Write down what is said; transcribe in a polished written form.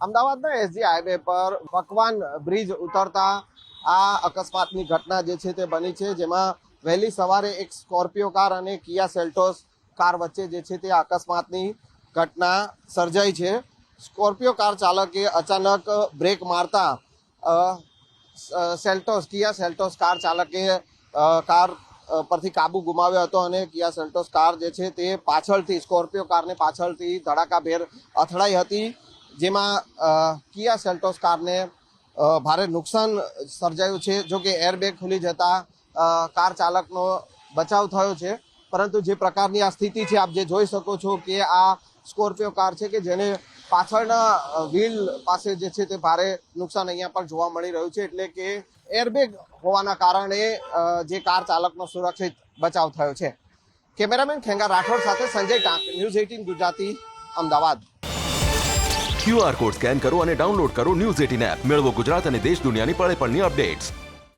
અમદાવાદના SG highway પર પકવાન bridge ઉતરતા આ અકસ્માતની ઘટના જે છે તે બની છે, જેમાં વહેલી સવારે એક સ્કોર્પિયો કાર અને કિયા સેલ્ટોસ કાર વચ્ચે જે છે તે અકસ્માતની ઘટના સર્જાઈ છે. સ્કોર્પિયો કાર ચાલકે અચાનક બ્રેક મારતા કિયા સેલ્ટોસ કાર ચાલકે કાર પરથી કાબુ ગુમાવ્યો હતો અને કિયા સેલ્ટોસ કાર જે છે તે પાછળથી સ્કોર્પિયો કારને પાછળથી ધડાકાભેર અથડાઈ હતી, જેમાં કિયા સેલ્ટોસ કારને ભારે નુકસાન સર્જાયું છે. જો કે એરબેગ ખુલી જતા કાર ચાલકનો બચાવ થયો છે, પરંતુ જે પ્રકારની આ સ્થિતિ છે આપ જે જોઈ શકો છો કે આ સ્કોર્પિયો કાર છે કે જેને પાછળના વ્હીલ પાસે જે છે તે ભારે નુકસાન અહીંયા પણ જોવા મળી રહ્યું છે, એટલે કે એરબેગ હોવાના કારણે જે કાર ચાલકનો સુરક્ષિત બચાવ થયો છે. કેમેરામેન ખેંગા રાઠોડ સાથે Sanjay Tank, news 18 Gujarati, Ahmedabad. QR code scan કરો અને ડાઉનલોડ કરો ન્યૂઝ 18 એપ. મેળવો ગુજરાત અને દેશ દુનિયાની પળે પળની અપડેટ્સ.